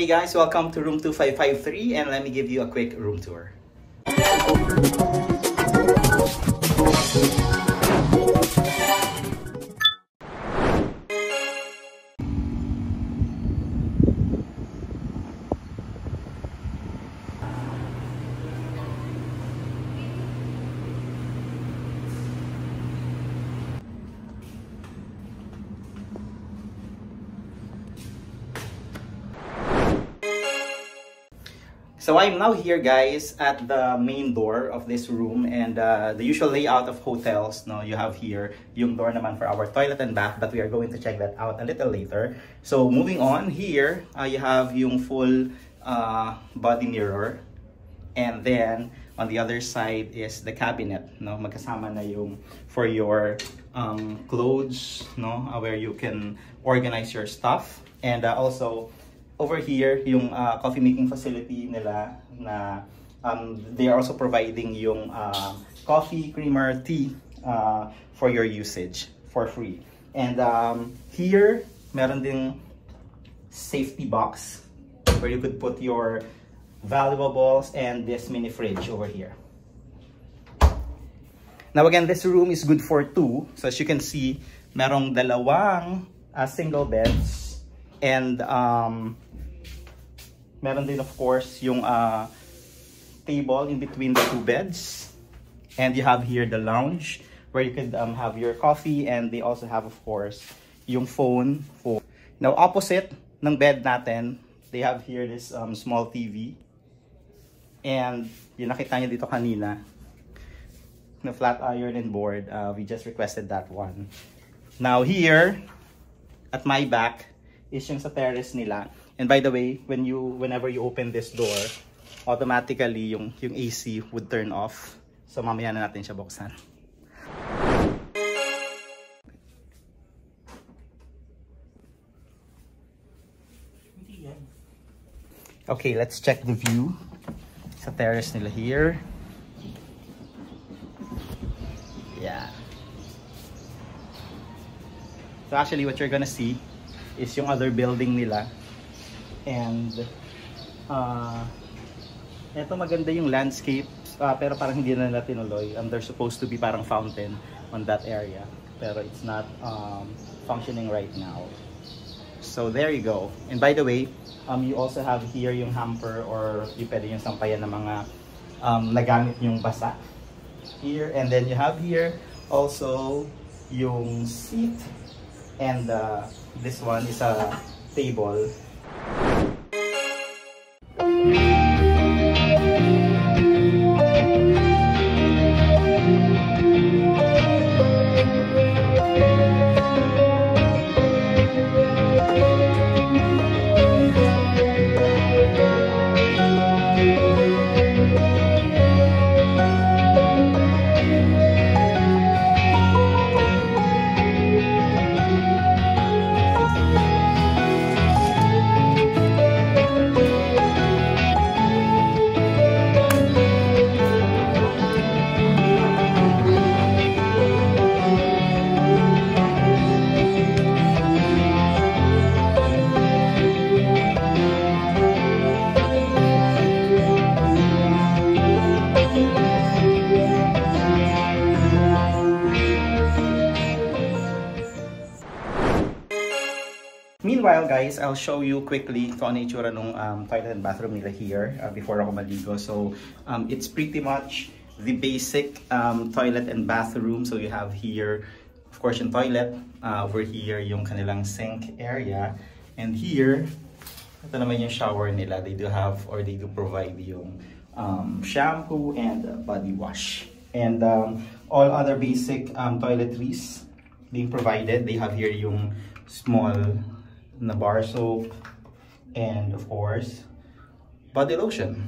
guys, welcome to room 2553 and let me give you a quick room tour. So I'm now here, guys, at the main door of this room, and the usual layout of hotels. No, you have here yung door naman for our toilet and bath, but we are going to check that out a little later. So moving on here, you have yung full body mirror, and then on the other side is the cabinet. No, magkasama na yung for your clothes, no, where you can organize your stuff, and also over here, yung coffee making facility nila na they are also providing yung coffee, creamer, tea for your usage for free. And here, meron ding safety box where you could put your valuables and this mini fridge over here. Now again, this room is good for two. So as you can see, merong dalawang single beds and meron din of course yung table in between the two beds, and you have here the lounge where you could have your coffee, and they also have of course yung phone. Now opposite ng bed natin, they have here this small TV, and yung nakita niyo dito kanina na flat iron and board, we just requested that one. Now here at my back is yung sa terrace nila. And by the way, whenever you open this door, automatically yung AC would turn off. So mamaya na natin siya buksan. Okay, let's check the view sa terrace nila here. Yeah. So actually what you're gonna see is yung other building nila. And eto maganda yung landscape, pero parang hindi na nila tinuloy. There's supposed to be parang fountain on that area, pero it's not functioning right now. So there you go. And by the way, you also have here yung hamper, or yung pwede yung sampayan ng mga nagamit yung basa here. And then you have here also yung seat, and this one is a table. Meanwhile, guys, I'll show you quickly kung ano itsura nung toilet and bathroom nila here before ako maligo. So, it's pretty much the basic toilet and bathroom. So, you have here, of course, yung toilet. Over here, yung kanilang sink area. And here, ito naman yung shower nila. They do have, or they do provide yung shampoo and body wash. And all other basic toiletries being provided. They have here yung small na bar soap, and of course body lotion.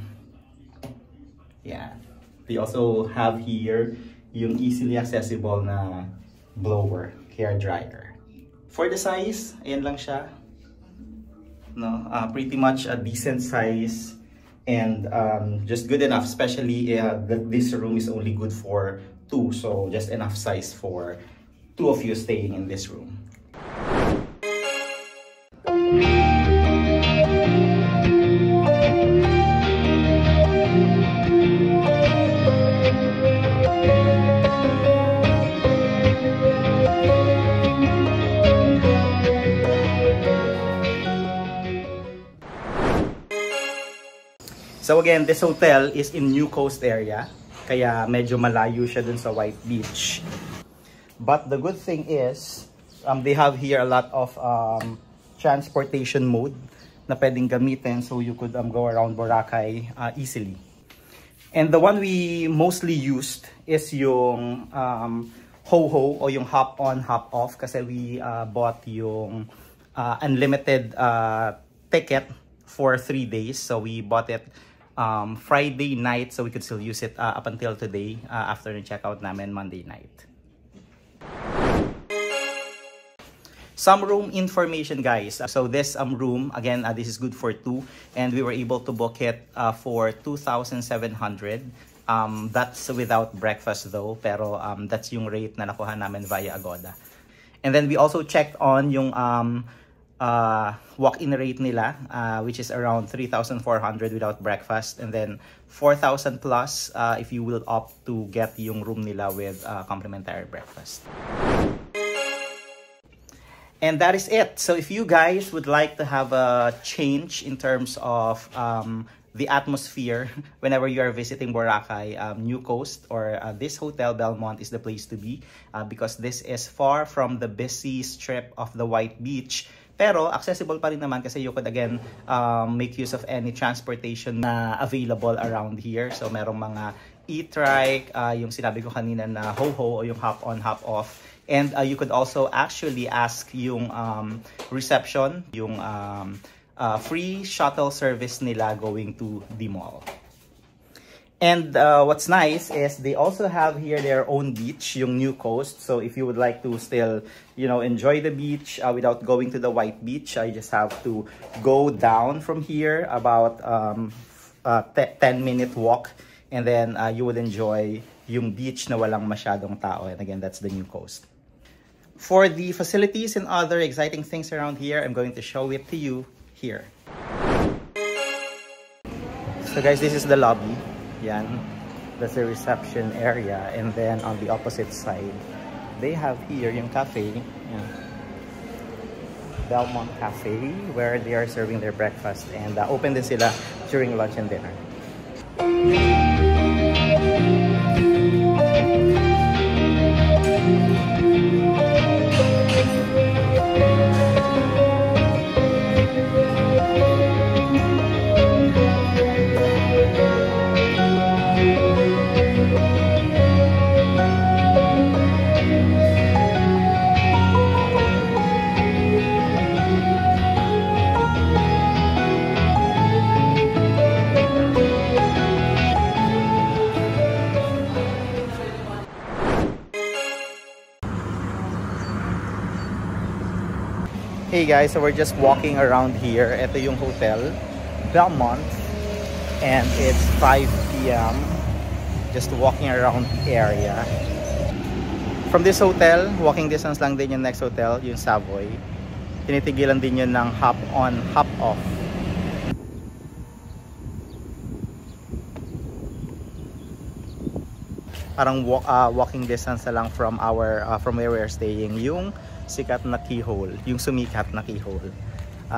Yeah, they also have here yung easily accessible na blower, hair dryer. For the size, ayan lang siya, no, pretty much a decent size, and just good enough, especially this room is only good for two, so just enough size for two of you staying in this room. So again, this hotel is in New Coast area. Kaya medyo malayo siya dun sa White Beach. But the good thing is, they have here a lot of transportation mode na pwedeng gamitin, so you could go around Boracay easily. And the one we mostly used is yung HoHo o yung hop on, hop off, kasi we bought yung unlimited ticket for 3 days. So we bought it Friday night, so we could still use it up until today after the checkout namin Monday night. Some room information, guys. So this room, again, this is good for 2, and we were able to book it for 2,700. That's without breakfast though, pero that's yung rate na nakuha namin via Agoda. And then we also checked on yung walk-in rate nila, which is around 3,400 without breakfast, and then 4,000 plus if you will opt to get yung room nila with complimentary breakfast. And that is it. So if you guys would like to have a change in terms of the atmosphere whenever you are visiting Boracay, New Coast or this hotel, Belmont, is the place to be because this is far from the busy strip of the White Beach. Pero accessible pa rin naman kasi you could again make use of any transportation na available around here. So merong mga e-trike, yung sinabi ko kanina na HoHo o yung hop on, hop off. And you could also actually ask yung reception, yung free shuttle service nila going to the mall. And what's nice is they also have here their own beach, yung New Coast. So if you would like to still, you know, enjoy the beach without going to the White Beach, you just have to go down from here about 10-minute walk. And then you would enjoy yung beach na walang masyadong tao. And again, that's the New Coast. For the facilities and other exciting things around here, I'm going to show it to you here. So guys, this is the lobby. Yan. That's the reception area. And then on the opposite side, they have here yung cafe. Yan. Belmont Cafe, where they are serving their breakfast. And open din sila during lunch and dinner. Hey guys, so we're just walking around here. Ito yung hotel, Belmont, and it's 5 p.m. Just walking around the area. From this hotel, walking distance lang din yung next hotel, yung Savoy. Tinitigilan din yun ng hop on, hop off. Parang walking distance na lang from where we're staying, yung sikat na keyhole, yung sumikat na keyhole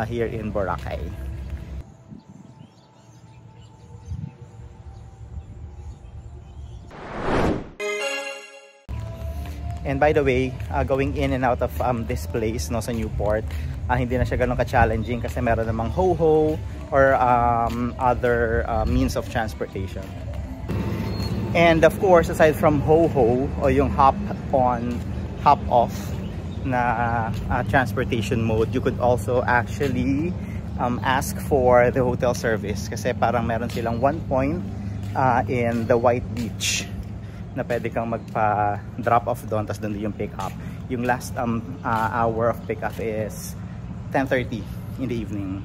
here in Boracay. And by the way, going in and out of this place, no, sa Newport, hindi na siya ganun ka-challenging kasi meron namang HoHo or other means of transportation. And of course, aside from HoHo o yung hop on, hop off na transportation mode, you could also actually ask for the hotel service kasi parang meron silang 1 point in the White Beach na pwede kang magpa-drop off doon, tapos doon yung pick up. Yung last hour of pick up is 10:30 in the evening.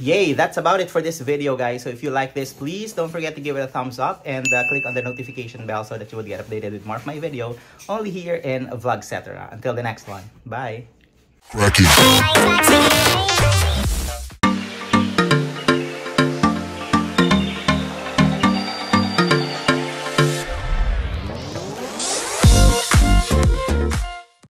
Yay, that's about it for this video, guys. So if you like this, please don't forget to give it a thumbs up and click on the notification bell so that you will get updated with more of my video only here in Vlogcetera. Until the next one, bye. Crack it.